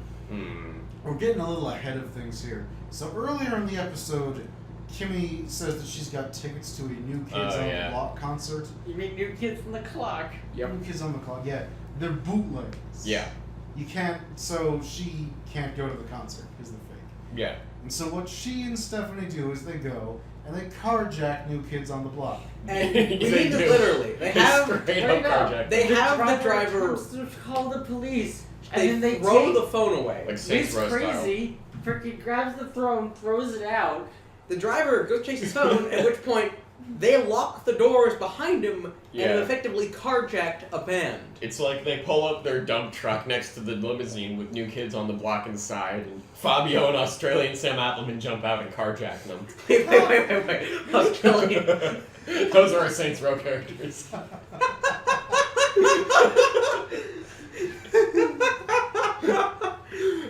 we're getting a little ahead of things here. So earlier in the episode, Kimmy says that she's got tickets to a New Kids Oh, on yeah. the Block concert. You mean New Kids on the Clock? Yep. New Kids on the Clock, yeah. They're bootlegs. Yeah. You can't, so she can't go to the concert because they're fake. Yeah. And so what she and Stephanie do is they go and they carjack New Kids on the Block. And They we mean do. literally. They have Straight Straight up up. carjack. they have the driver. comes to call the police, and They then they throw take the phone away. Like Saints this Row style. crazy freaking grabs the throne, throws it out. The driver goes chase his phone, at which point they lock the doors behind him Yeah. and effectively carjacked a band. It's like they pull up their dump truck next to the limousine with New Kids on the block inside, and Fabio and Australian Sam Appleman jump out and carjack them. Wait. Australian. Those are our Saints Row characters.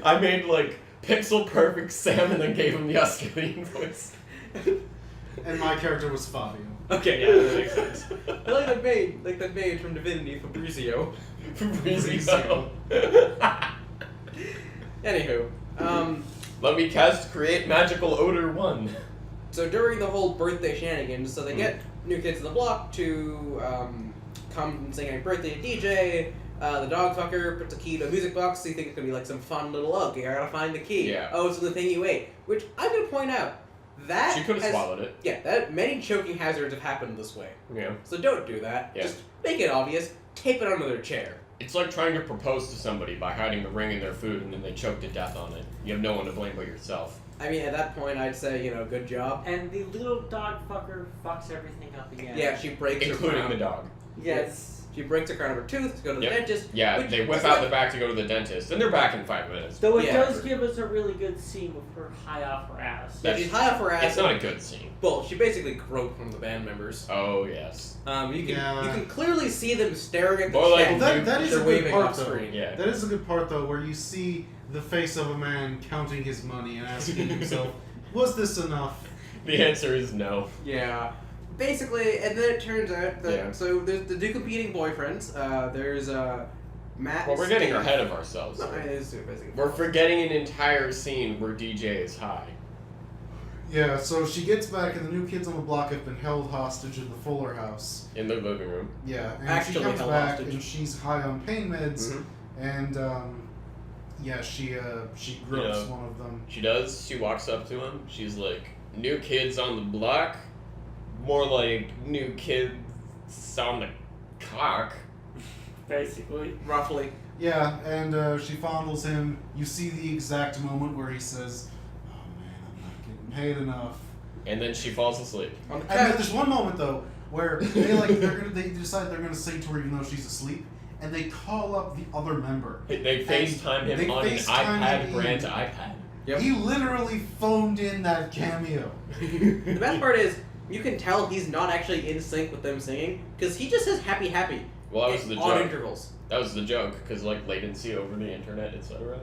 I made like pixel perfect Sam and then gave him the Australian voice. And my character was Fabio. Okay, yeah, that makes sense. I like that maid from Divinity, Fabrizio. Fabrizio. Anywho, Let me cast Create Magical Odor 1. so during the whole birthday shenanigans, so they get New Kids on the Block to come and sing happy birthday to DJ. The dog fucker puts a key to a music box, so you think it's gonna be like some fun little I gotta find the key. Yeah. Oh, it's the thing you ate. Which I'm gonna point out that She could have has- swallowed it. Yeah, that many choking hazards have happened this way. Yeah. So don't do that. Yeah. Just make it obvious. Tape it under their chair. It's like trying to propose to somebody by hiding a ring in their food and then they choke to death on it. You have no one to blame but yourself. I mean, at that point, I'd say, good job. And the little dog fucker fucks everything up again. Yeah, she breaks her Including crown. the dog. Yes. She breaks her crown of her tooth to go to the Yep. dentist. Yeah, which they whip is out like- the back to go to the dentist, and they're back in 5 minutes. Though it Yeah. does give us a really good scene with her high off her ass. Yeah, she's high off her ass. It's not a good scene. Well, she basically groped from the band members. Oh, yes. You Yeah. can clearly see them staring at the More like check. That is They're a good waving part, off though. screen. Yeah. That is a good part, though, where you see the face of a man counting his money and asking himself, was this enough? The answer is no. Yeah. Basically, and then it turns out that Yeah. so there's the two competing boyfriends. There's Matt. Well, and we're getting Steve. ahead of ourselves. No, it is basically. We're forgetting an entire scene where DJ is high. Yeah, so she gets back, and the new kids on the block have been held hostage in the Fuller house. In the living room. Yeah, and Actually she comes held back, hostage. and she's high on pain meds, Mhm. and yeah, she gropes Yeah. one of them. She does. She walks up to him. She's like, new kids on the block? More like new kids on the cock. Basically. Roughly. Yeah, and she fondles him. You see the exact moment where he says, "Oh man, I'm not getting paid enough." And then she falls asleep. On the And then couch. there's one moment though where they decide they're gonna say to her even though she's asleep, and they call up the other member. They FaceTime him they on an FaceTime iPad him brand in. iPad. Yep. He literally phoned in that cameo. The best part is you can tell he's not actually in sync with them singing because he just says happy happy. Well, that was the on joke. intervals. That was the joke, because like latency over the internet, etc.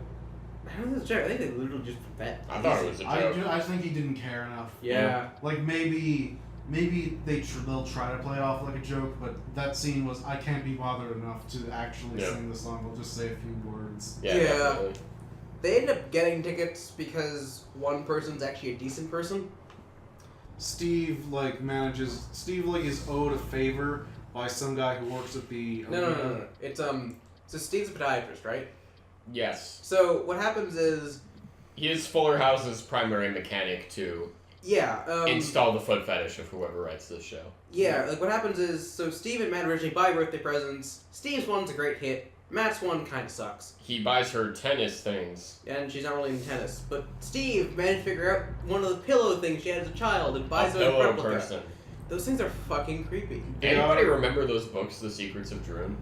I don't think it's a joke. I think they literally just bet. I thought it was a joke. I think he didn't care enough. Yeah. Like maybe they'll try to play it off like a joke, but that scene was I can't be bothered enough to actually Yeah. sing the song. I'll just say a few words. Yeah. Yeah. Definitely. They end up getting tickets because one person's actually a decent person. Steve is owed a favor by some guy who works at the No. It's so Steve's a podiatrist, right? Yes. So what happens is He is Fuller House's primary mechanic to yeah, install the foot fetish of whoever writes this show. yeah, like what happens is so Steve and Matt originally buy birthday presents. Steve's one's a great hit. Matt's one kind of sucks. He buys her tennis things. And she's not really into tennis. But Steve managed to figure out one of the pillow things she had as a child and buys A her a pillow replica. person. Those things are fucking creepy. Anybody remember those books, The Secrets of Dream?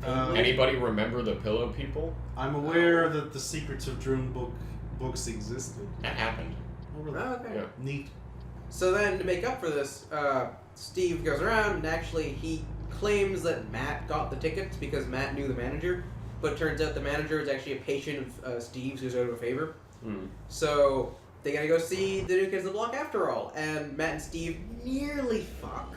Anybody remember the pillow people? I'm aware that the Secrets of Dream books existed. That happened. Oh, really? Oh, okay. Yeah. Neat. So then, to make up for this, Steve goes around and actually he claims that Matt got the tickets because Matt knew the manager, but turns out the manager is actually a patient of Steve's who's owed him a favor. Hmm. So they gotta go see the new kids on the block after all, and Matt and Steve nearly fuck.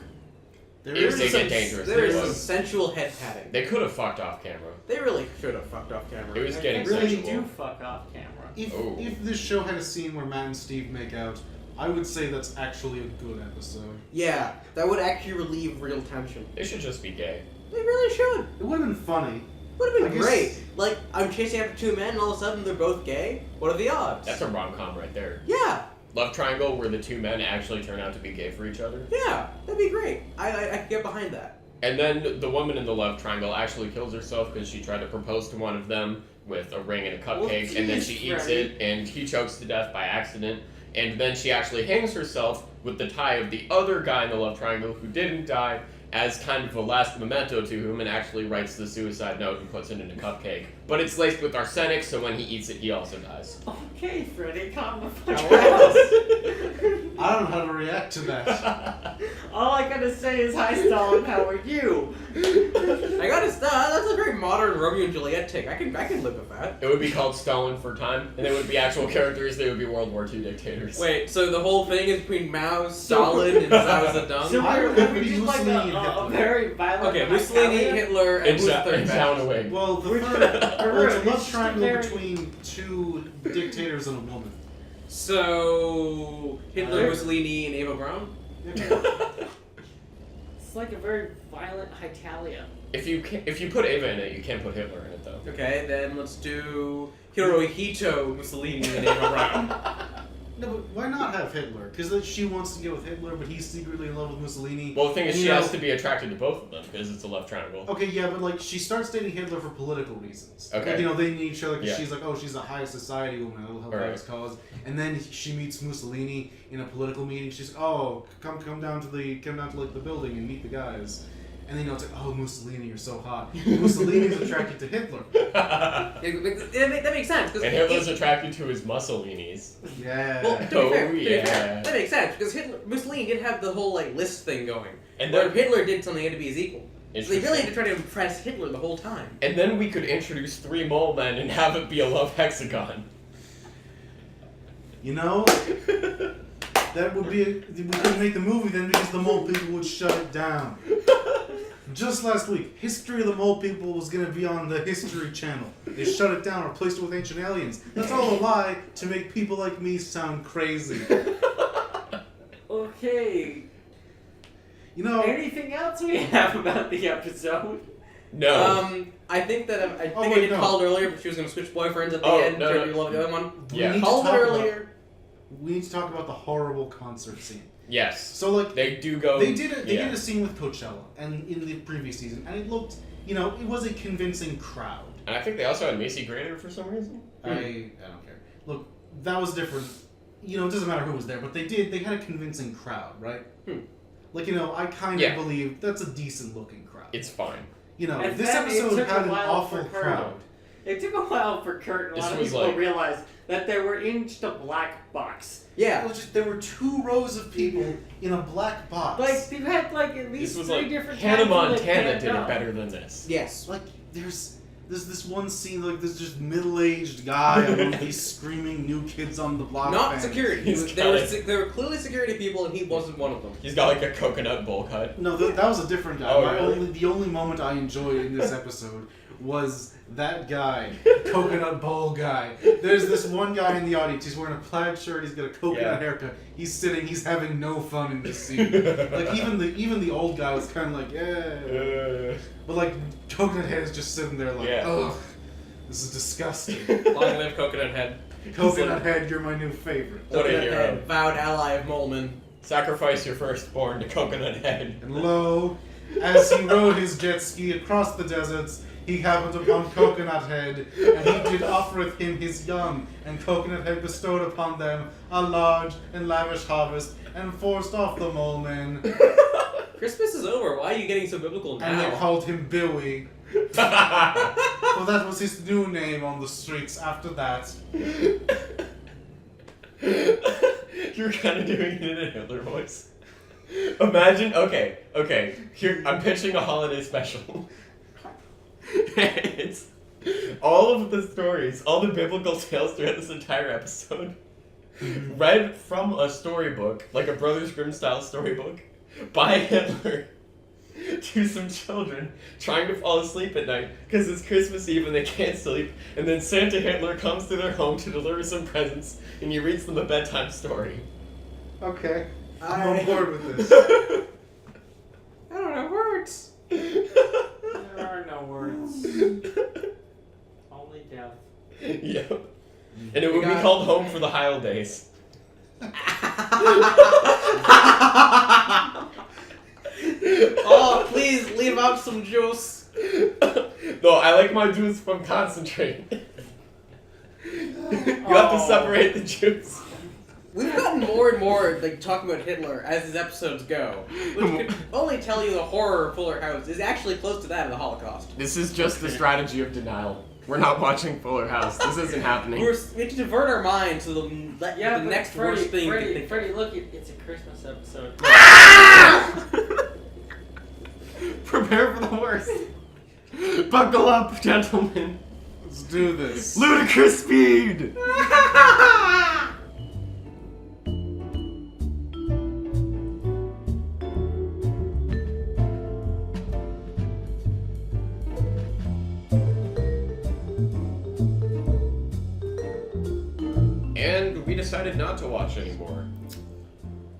There If is they some- get dangerous, There they is would. some sensual head patting. They could have fucked off camera. They really should have fucked off camera. It was I getting think really they sexual. do fuck off camera. Oh. If this show had a scene where Matt and Steve make out, I would say that's actually a good episode. Yeah, that would actually relieve real tension. They should just be gay. They really should. It would have been funny. Would have I been guess- great. Like, I'm chasing after two men and all of a sudden they're both gay. What are the odds? That's a rom-com right there. Yeah, Love triangle where the two men actually turn out to be gay for each other. yeah, that'd be great. I could get behind that. And then the woman in the love triangle actually kills herself because she tried to propose to one of them with a ring and a cupcake, Well, and then geez, she eats Freddie. it, and he chokes to death by accident. And then she actually hangs herself with the tie of the other guy in the love triangle who didn't die as kind of a last memento to him, and actually writes the suicide note and puts it in a cupcake. But it's laced with arsenic, so when he eats it, he also dies. Okay, Freddie, calm the fuck Now, down. I don't know how to react to that. All I gotta say is, hi, Stalin, how are you? I gotta stop. That's a very modern Romeo and Juliet take. I can live with that. It would be called Stalin for time, and they would be actual characters. They would be World War II dictators. Wait, so the whole thing is between Mao, Stalin, and Mao Zedong? So I we're would have we to be did like Mussolini and a Hitler. very violent. Okay, Mussolini, Italian. Hitler, and And, who's the and third sound bad? away. Well, the We're third, just- well, it's a it's love just triangle very- between two dictators and a woman. So Hitler, Uh, Mussolini, and Eva Braun. It's like a very violent Italia. If you put Ava in it, you can't put Hitler in it though. Okay, then let's do Hirohito, Mussolini, and Eva Braun. No, but why not have Hitler? Because she wants to get with Hitler, but he's secretly in love with Mussolini. Well, the thing is, And, she you know- has to be attracted to both of them because it's a love triangle. Okay, yeah, but like she starts dating Hitler for political reasons. Okay. Like, you know, they need each other because Yeah. she's like, oh, she's a high society woman. It'll help out Right. his cause. And then she meets Mussolini in a political meeting. She's like, oh, come down to like the building and meet the guys. And then you know it's like, oh, Mussolini, you're so hot. Mussolini's attracted to Hitler. That makes sense. 'Cause And Hitler's attracted to his Mussolinis. Yeah. Well, to be Oh, fair, to be yeah. fair, that makes sense because Mussolini did have the whole like list thing going, And where then, if Hitler did something, it had to be his equal. So they really had Interesting. to try to impress Hitler the whole time. and then we could introduce 3 mole men and have it be a love hexagon. You know, that would be we couldn't make the movie then because the mole people would shut it down. Just last week, History of the Mole People was going to be on the History Channel. They shut it down, replaced it with Ancient Aliens. That's all a lie to make people like me sound crazy. Okay. You know, Anything else we have about the episode? No. I think that I Oh, think wait, I did no. call it earlier, but she was going to switch boyfriends at the Oh, end. no, to no. love the other one. Yeah. we need to Called it talk earlier. we need to talk about the horrible concert scene. Yes. So, like, They do go. they did yeah. a scene with Coachella, and in the previous season, and it looked, you know, it was a convincing crowd. And I think they also had Macy Grader for some reason. I don't care. Look, that was different. You know, it doesn't matter who was there, but they had a convincing crowd, right? Like, you know, I kind of Yeah. believe that's a decent looking crowd. It's fine. You know, And this then it episode took a had an while awful for Kurt. crowd. It took a while for Kurt and a This lot of was people like- to realize that they were in just a black box. Yeah. There were 2 rows of people in a black box. Like, they've had like at least This was 3 like different Hannah times when they Montana panned did it up. better than this. Yes. Like, there's this one scene, like, this just middle-aged guy among these screaming new kids on the block. Not fans. security. He's There were clearly security people, and he wasn't one of them. He's got like a coconut bowl cut. No, that was a different guy. Oh, really? The only moment I enjoyed in this episode was that guy, coconut bowl guy. There's this one guy in the audience. He's wearing a plaid shirt. He's got a coconut haircut. He's sitting. He's having no fun in this scene. Like even the old guy was kind of like, yeah. But like Coconut Head is just sitting there like, Yeah. ugh, this is disgusting. Long live Coconut Head. Coconut Head, you're my new favorite. What a Coconut hero. Head, vowed ally of Moleman. Sacrifice your firstborn to Coconut Head. And lo, as he rode his jet ski across the deserts, he happened upon Coconut Head, and he did offereth him his young, and Coconut Head bestowed upon them a large and lavish harvest, and forced off the mole men, Christmas is over. Why are you getting so biblical and they now? called him Billy. Well, that was his new name on the streets after that. You're kind of doing it in a Hitler voice. Imagine, okay, here, I'm pitching a holiday special. It's all of the stories, all the biblical tales throughout this entire episode, read from a storybook, like a Brothers Grimm style storybook, by Hitler to some children trying to fall asleep at night because it's Christmas Eve and they can't sleep, and then Santa Hitler comes to their home to deliver some presents and he reads them a bedtime story. Okay, I'm on board with this. I don't have words. There are no words. Only death. Yep. And it would be got- called Home for the Holidays. Oh, please leave out some juice. No, I like my juice from concentrate. You have to separate the juice. We've gotten more and more like talking about Hitler as these episodes go, which could only tell you the horror of Fuller House is actually close to that of the Holocaust. This is just the strategy of denial. We're not watching Fuller House. This isn't happening. We need to divert our minds to the But next Freddie, worst thing. Freddie, look, it's a Christmas episode. Prepare for the worst. Buckle up, gentlemen. Let's do this. Ludicrous speed. And we decided not to watch anymore.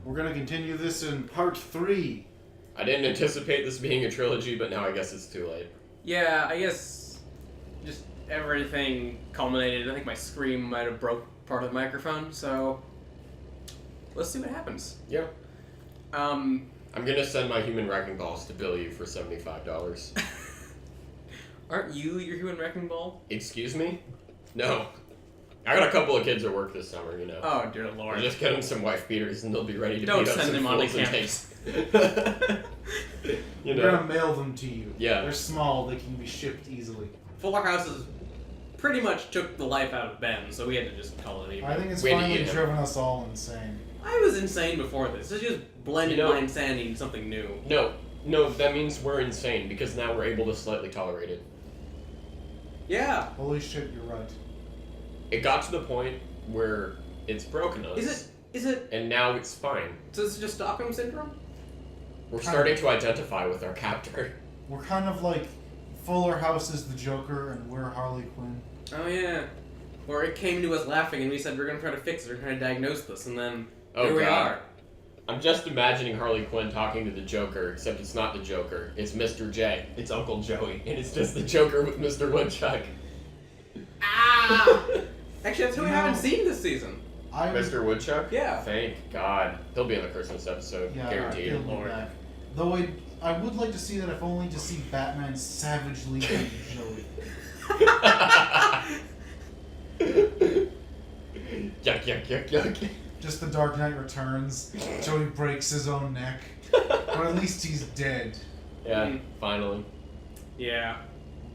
We're gonna continue this in part 3. I didn't anticipate this being a trilogy, but now I guess it's too late. Yeah, I guess just everything culminated. I think my scream might have broke part of the microphone, so let's see what happens. Yeah. Um, I'm gonna send my human wrecking balls to bill you for $75. aren't you your human wrecking ball? Excuse me? No. I got a couple of kids at work this summer, you know. Oh dear I'll lord! just get them some wife beaters and they'll be ready to Don't beat up send some them onto fools and campus. You We're know. gonna mail them to you. Yeah. They're small, they can be shipped easily. Fuller Houses pretty much took the life out of Ben, so we had to just call it even. I think it's We had to finally eat him. driven us all insane. I was insane before this. It's just blending You know- my insanity into something new. No, that means we're insane because now we're able to slightly tolerate it. Yeah. Holy shit, you're right. It got to the point where it's broken us. Is it Is it? and now it's fine. So this is just Stockholm syndrome? We're starting to identify with our captor. We're kind of like Fuller House is the Joker and we're Harley Quinn. Oh yeah. Or it came to us laughing and we said we're gonna try to fix it, we're trying to diagnose this, and then here we are. I'm just imagining Harley Quinn talking to the Joker, except it's not the Joker. It's Mr. J. It's Uncle Joey, and it's just the Joker with Mr. Woodchuck. Ah! Actually, that's who we No. haven't seen this season. Mr. Woodchuck? Yeah. Thank God. He'll be in the Christmas episode. Yeah, Guaranteed. he'll be Lord. back. Though I would like to see that, if only to see Batman savagely beat Joey. Yuck, yuck, yuck, yuck. Just the Dark Knight Returns. Joey breaks his own neck. Or at least he's dead. Yeah, finally. Yeah.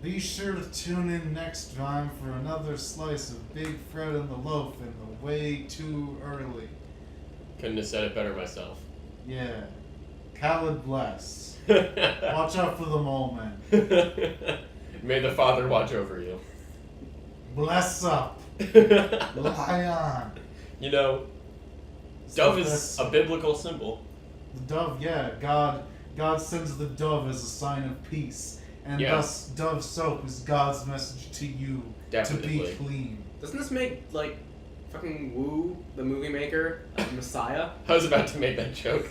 Be sure to tune in next time for another slice of Big Fred and the Loaf in the Way Too Early. Couldn't have said it better myself. Yeah. Khaled bless. Watch out for the mole man. May the Father watch over you. Bless up. Lie on. You know, dove is a biblical symbol. The dove, yeah. God sends the dove as a sign of peace. And Yeah. thus, Dove soap is God's message to you to Definitely. be clean. Doesn't this make, like, fucking Wu, the movie maker, Messiah? I was about to make that joke.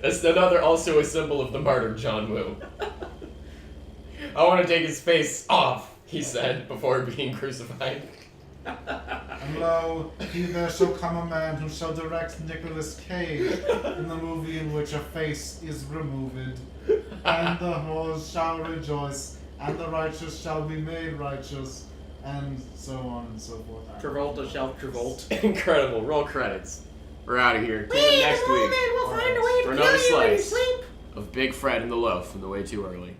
That's another, also a symbol of the martyr John Woo. I want to take his face off, he said, before being crucified. And lo, he there shall come a man who shall direct Nicolas Cage in the movie in which a face is removed. And the whores shall rejoice, and the righteous shall be made righteous, and so on and so forth. Travolta shall Travolt. Incredible. Roll credits. We're out of here. Tune in next week We'll find a way to for kill another you when you slice sleep. of Big Fred and the Loaf from the Way Too Early.